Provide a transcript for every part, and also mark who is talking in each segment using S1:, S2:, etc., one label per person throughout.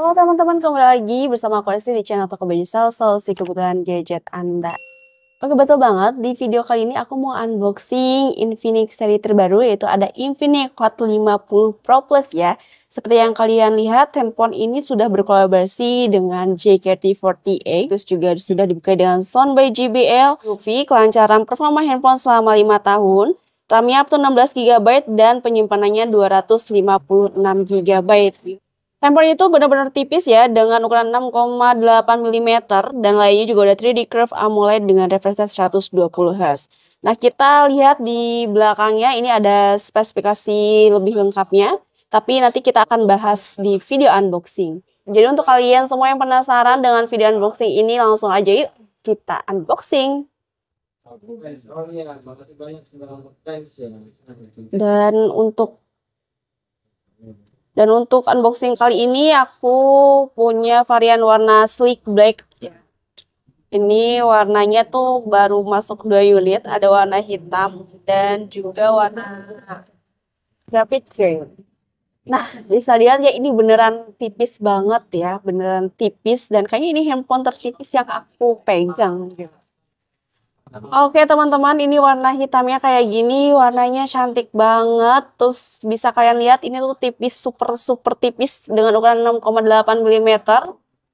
S1: Halo teman-teman, kembali lagi bersama aku Lesti di channel Toko Baju Sel, solusi kebutuhan gadget Anda. Oke, betul banget, di video kali ini aku mau unboxing Infinix seri terbaru, yaitu ada Infinix Hot 50 Pro Plus ya. Seperti yang kalian lihat, handphone ini sudah berkolaborasi dengan JKT48, terus juga sudah dibuka dengan sound by JBL, UV, kelancaran performa handphone selama 5 tahun, RAM-nya up to 16 GB dan penyimpanannya 256 GB. Handphone itu benar-benar tipis ya, dengan ukuran 6,8 mm dan layarnya juga udah 3D Curve AMOLED dengan refresh rate 120 Hz. Nah, kita lihat di belakangnya ini ada spesifikasi lebih lengkapnya, tapi nanti kita akan bahas di video unboxing. Jadi untuk kalian semua yang penasaran dengan video unboxing ini, langsung aja yuk kita unboxing. Dan untuk unboxing kali ini aku punya varian warna sleek black ya. Ini warnanya tuh baru masuk 2 unit, ada warna hitam dan juga warna graphite green. Nah, bisa lihat ya, ini beneran tipis banget ya, beneran tipis, dan kayaknya ini handphone tertipis yang aku pegang gitu. Oke teman-teman, ini warna hitamnya kayak gini, warnanya cantik banget. Terus bisa kalian lihat ini tuh tipis, super tipis dengan ukuran 6,8 mm.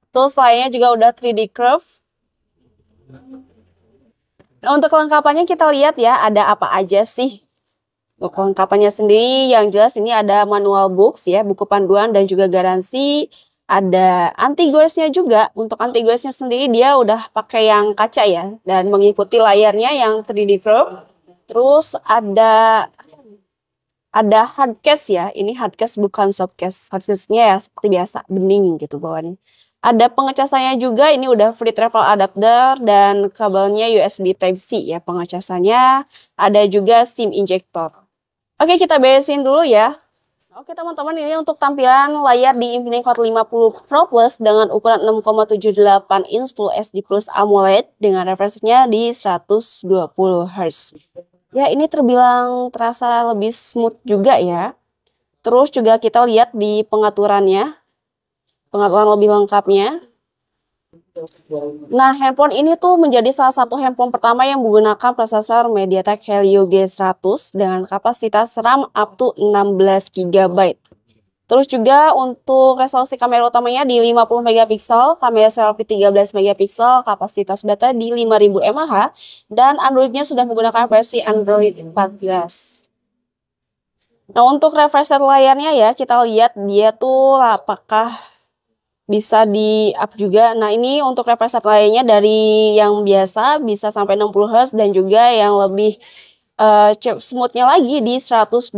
S1: Terus lainnya juga udah 3D curve. Nah, untuk kelengkapannya kita lihat ya, ada apa aja sih. Untuk kelengkapannya sendiri, yang jelas ini ada manual books ya, buku panduan dan juga garansi. Ada anti-gores-nya juga. Untuk anti-gores-nya sendiri dia udah pakai yang kaca ya, dan mengikuti layarnya yang 3D curve. Terus ada hard case ya. Ini hard case bukan soft case. Hard case-nya ya seperti biasa, bening gitu bawaannya. Ada pengecasannya juga, ini udah free travel adapter dan kabelnya USB Type-C ya pengecasannya. Ada juga SIM injector. Oke, kita beresin dulu ya. Oke teman-teman, ini untuk tampilan layar di Infinix Hot 50 Pro Plus dengan ukuran 6,78 inch Full HD Plus AMOLED dengan refresh-nya di 120 Hz. Ya, ini terbilang terasa lebih smooth juga ya. Terus juga kita lihat di pengaturan lebih lengkapnya. Nah, handphone ini tuh menjadi salah satu handphone pertama yang menggunakan prosesor MediaTek Helio G100 dengan kapasitas RAM up to 16 GB. Terus juga untuk resolusi kamera utamanya di 50 megapiksel, kamera selfie 13 megapiksel, kapasitas baterai di 5000 mAh, dan Android-nya sudah menggunakan versi Android 14. Nah, untuk refresh rate layarnya ya, kita lihat dia tuh apakah bisa di-up juga. Nah, ini untuk refresh rate layarnya dari yang biasa bisa sampai 60 Hz dan juga yang lebih smoothnya lagi di 120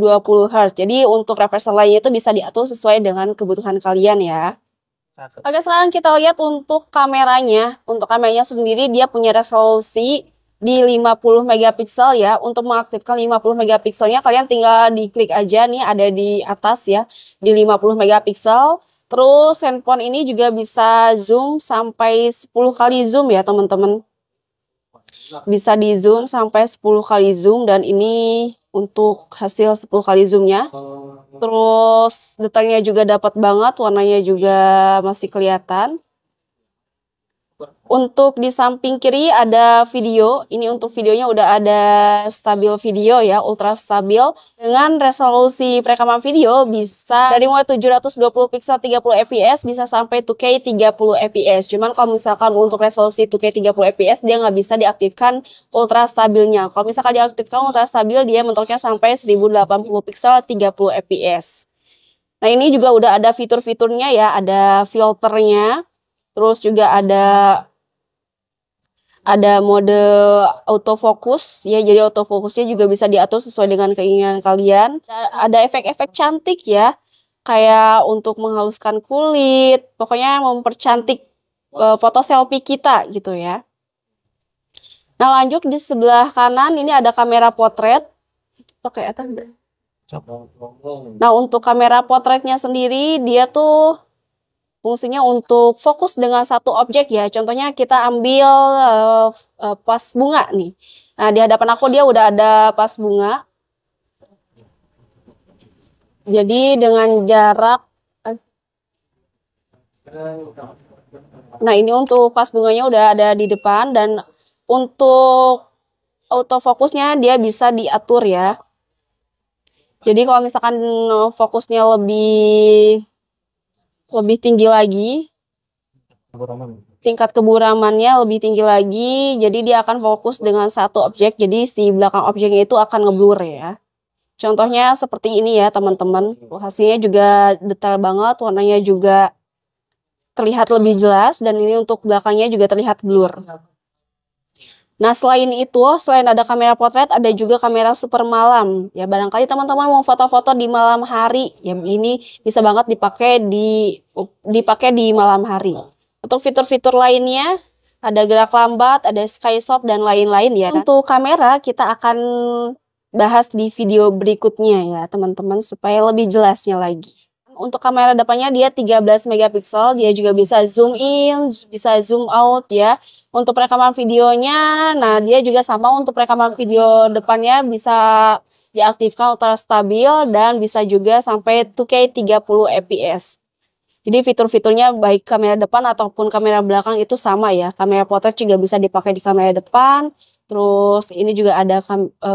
S1: Hz. Jadi untuk refresh rate layarnya itu bisa diatur sesuai dengan kebutuhan kalian ya. Oke, sekarang kita lihat untuk kameranya. Untuk kameranya sendiri dia punya resolusi di 50 megapiksel ya. Untuk mengaktifkan 50 megapikselnya kalian tinggal diklik aja nih, ada di atas ya, di 50 megapiksel. Terus handphone ini juga bisa zoom sampai 10 kali zoom ya teman-teman. Bisa di zoom sampai 10 kali zoom, dan ini untuk hasil 10 kali zoomnya. Terus detailnya juga dapat banget, warnanya juga masih kelihatan. Untuk di samping kiri ada video. Ini untuk videonya udah ada stabil video ya, ultra stabil. Dengan resolusi perekaman video bisa dari mulai 720 pixel 30 fps bisa sampai 2K 30 fps. Cuman kalau misalkan untuk resolusi 2K 30 fps dia nggak bisa diaktifkan ultra stabilnya. Kalau misalkan diaktifkan ultra stabil dia mentoknya sampai 1080 pixel 30 fps. Nah, ini juga udah ada fitur-fiturnya ya, ada filternya. Terus juga ada mode autofocus ya, jadi autofokusnya juga bisa diatur sesuai dengan keinginan kalian. Ada efek-efek cantik ya, kayak untuk menghaluskan kulit, pokoknya mempercantik foto selfie kita gitu ya. Nah, lanjut di sebelah kanan ini ada kamera potret. Pakai atas enggak? Nah, untuk kamera potretnya sendiri dia tuh fungsinya untuk fokus dengan satu objek ya. Contohnya kita ambil vas bunga nih. Nah, di hadapan aku dia udah ada vas bunga. Jadi dengan jarak Nah, ini untuk flash bunganya udah ada di depan, dan untuk autofokusnya dia bisa diatur ya. Jadi kalau misalkan fokusnya lebih tinggi lagi, tingkat keburamannya lebih tinggi lagi, jadi dia akan fokus dengan satu objek, jadi si belakang objeknya itu akan ngeblur ya. Contohnya seperti ini ya teman-teman, hasilnya juga detail banget, warnanya juga terlihat lebih jelas, dan ini untuk belakangnya juga terlihat blur. Nah, selain itu, selain ada kamera potret, ada juga kamera super malam. Ya, barangkali teman-teman mau foto-foto di malam hari, ya ini bisa banget dipakai di malam hari. Untuk fitur-fitur lainnya, ada gerak lambat, ada sky shop, dan lain-lain ya. Untuk kamera, kita akan bahas di video berikutnya ya, teman-teman, supaya lebih jelasnya lagi. Untuk kamera depannya dia 13 megapiksel, dia juga bisa zoom in, bisa zoom out ya. Untuk rekaman videonya, nah dia juga sama, untuk rekaman video depannya bisa diaktifkan ultra stabil dan bisa juga sampai 2K 30 fps. Jadi fitur-fiturnya baik kamera depan ataupun kamera belakang itu sama ya. Kamera potret juga bisa dipakai di kamera depan. Terus ini juga ada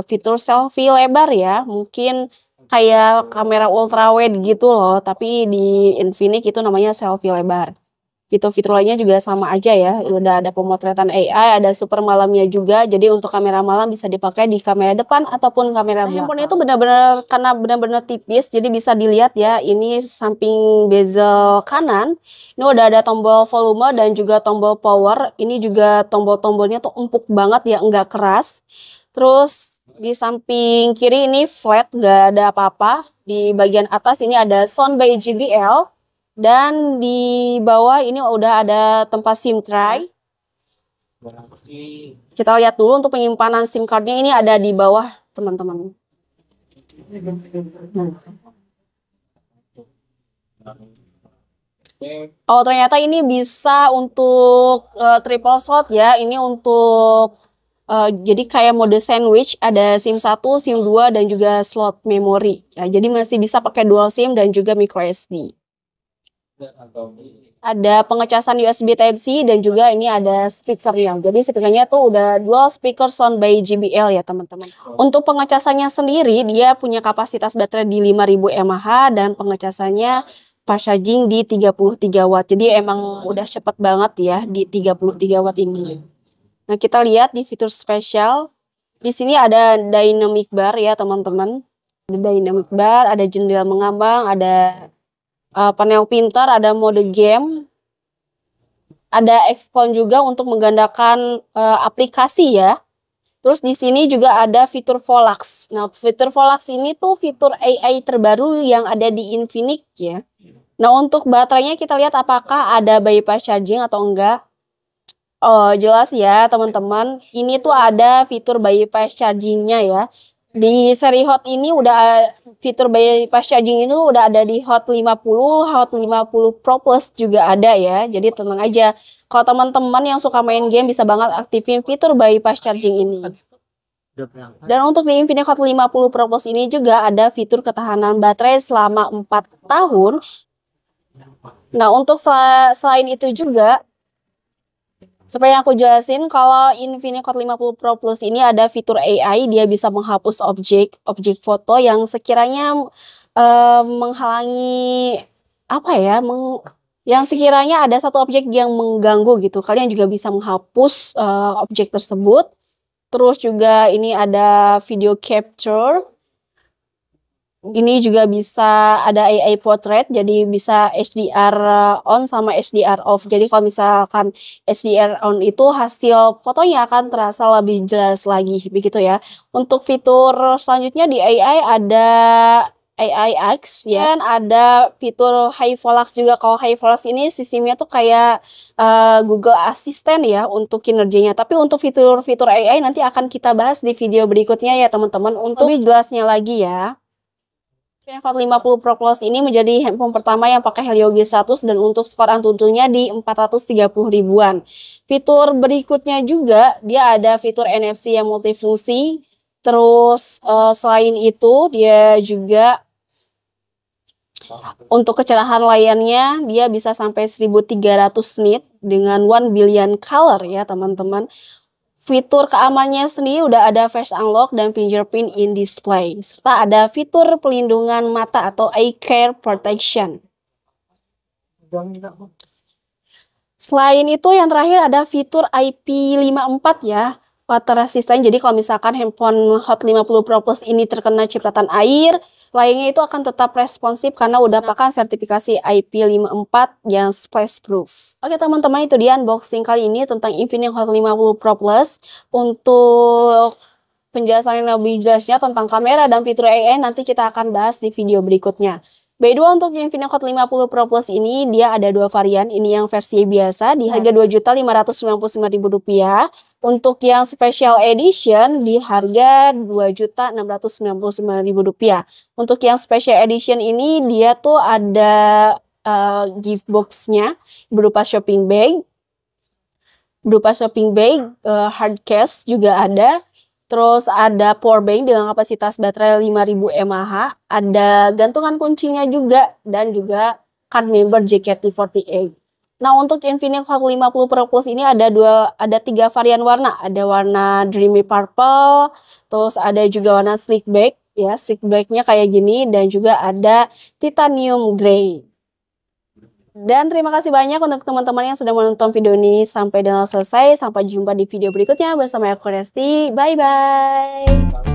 S1: fitur selfie lebar ya. Mungkin kayak kamera ultrawide gitu loh, tapi di Infinix itu namanya selfie lebar. Fitur-fitur lainnya juga sama aja ya. Udah ada pemotretan AI, ada super malamnya juga. Jadi untuk kamera malam bisa dipakai di kamera depan ataupun kamera belakang. Handphone itu benar-benar karena benar-benar tipis, jadi bisa dilihat ya. Ini samping bezel kanan, ini udah ada tombol volume dan juga tombol power. Ini juga tombol-tombolnya tuh empuk banget ya, enggak keras. Terus di samping kiri ini flat, nggak ada apa-apa. Di bagian atas ini ada sound by JBL. Dan di bawah ini udah ada tempat SIM tray. Kita lihat dulu untuk penyimpanan SIM cardnya, ini ada di bawah teman-teman. Oh, ternyata ini bisa untuk triple slot ya. Ini untuk jadi kayak mode sandwich, ada SIM 1, SIM 2, dan juga slot memori. Ya, jadi masih bisa pakai dual SIM dan juga micro SD. Ada pengecasan USB Type-C dan juga ini ada speakernya. Jadi speakernya tuh udah dual speaker sound by JBL ya teman-teman. Untuk pengecasannya sendiri dia punya kapasitas baterai di 5000 mAh dan pengecasannya fast charging di 33 watt. Jadi emang udah cepet banget ya di 33 watt ini. Nah, kita lihat di fitur spesial. Di sini ada dynamic bar ya teman-teman. Ada dynamic bar, ada jendela mengambang, ada panel pintar, ada mode game, ada Xcon juga untuk menggandakan aplikasi ya. Terus di sini juga ada fitur Volax. Nah, fitur Volax ini tuh fitur AI terbaru yang ada di Infinix ya. Nah, untuk baterainya kita lihat apakah ada bypass charging atau enggak. Oh, jelas ya teman-teman. Ini tuh ada fitur bypass chargingnya ya. Di seri Hot ini udah fitur bypass charging itu udah ada di Hot 50, Hot 50 Pro Plus juga ada ya. Jadi tenang aja. Kalau teman-teman yang suka main game bisa banget aktifin fitur bypass charging ini. Dan untuk di Infinix Hot 50 Pro Plus ini juga ada fitur ketahanan baterai selama 4 tahun. Nah, untuk selain itu juga seperti yang aku jelasin, kalau Infinix Hot 50 Pro Plus ini ada fitur AI, dia bisa menghapus objek foto yang sekiranya menghalangi apa ya, yang sekiranya ada satu objek yang mengganggu gitu. Kalian juga bisa menghapus objek tersebut. Terus juga ini ada video capture. Ini juga bisa ada AI portrait, jadi bisa HDR on sama HDR off. Jadi kalau misalkan HDR on itu hasil fotonya akan terasa lebih jelas lagi, begitu ya. Untuk fitur selanjutnya di AI ada AI X ya, dan ada fitur High Volax juga. Kalau High Volax ini sistemnya tuh kayak Google Assistant ya untuk kinerjanya. Tapi untuk fitur-fitur AI nanti akan kita bahas di video berikutnya ya teman-teman, untuk lebih jelasnya lagi ya. Infinix Hot 50 Pro Plus ini menjadi handphone pertama yang pakai Helio G100 dan untuk skor Antutunya di 430 ribuan. Fitur berikutnya juga dia ada fitur NFC yang multifungsi. Terus selain itu dia juga Untuk kecerahan layarnya dia bisa sampai 1300 nit dengan 1 billion color ya teman-teman. Fitur keamanannya sendiri udah ada face unlock dan fingerprint in display, serta ada fitur pelindungan mata atau eye care protection. Selain itu yang terakhir ada fitur IP54 ya, water resistant. Jadi kalau misalkan handphone Hot 50 Pro Plus ini terkena cipratan air, layarnya itu akan tetap responsif karena udah pakai sertifikasi IP54 yang splash proof. Oke teman-teman, itu dia unboxing kali ini tentang Infinix Hot 50 Pro Plus. Untuk penjelasan yang lebih jelasnya tentang kamera dan fitur AI nanti kita akan bahas di video berikutnya. By the way, untuk Infinix Hot 50 Pro Plus ini dia ada dua varian. Ini yang versi biasa di harga Rp2.599.000. Untuk yang special edition di harga Rp2.699.000. Untuk yang special edition ini dia tuh ada gift box-nya berupa shopping bag. Hard case juga ada. Terus ada power bank dengan kapasitas baterai 5000 mAh, ada gantungan kuncinya juga, dan juga card member JKT48. Nah, untuk Infinix Hot 50 Pro Plus ini ada 3 varian warna. Ada warna Dreamy Purple, terus ada juga warna Sleek Black, ya, Sleek Black-nya kayak gini, dan juga ada Titanium Grey. Dan terima kasih banyak untuk teman-teman yang sudah menonton video ini sampai dengan selesai. Sampai jumpa di video berikutnya bersama aku Resti. Bye-bye.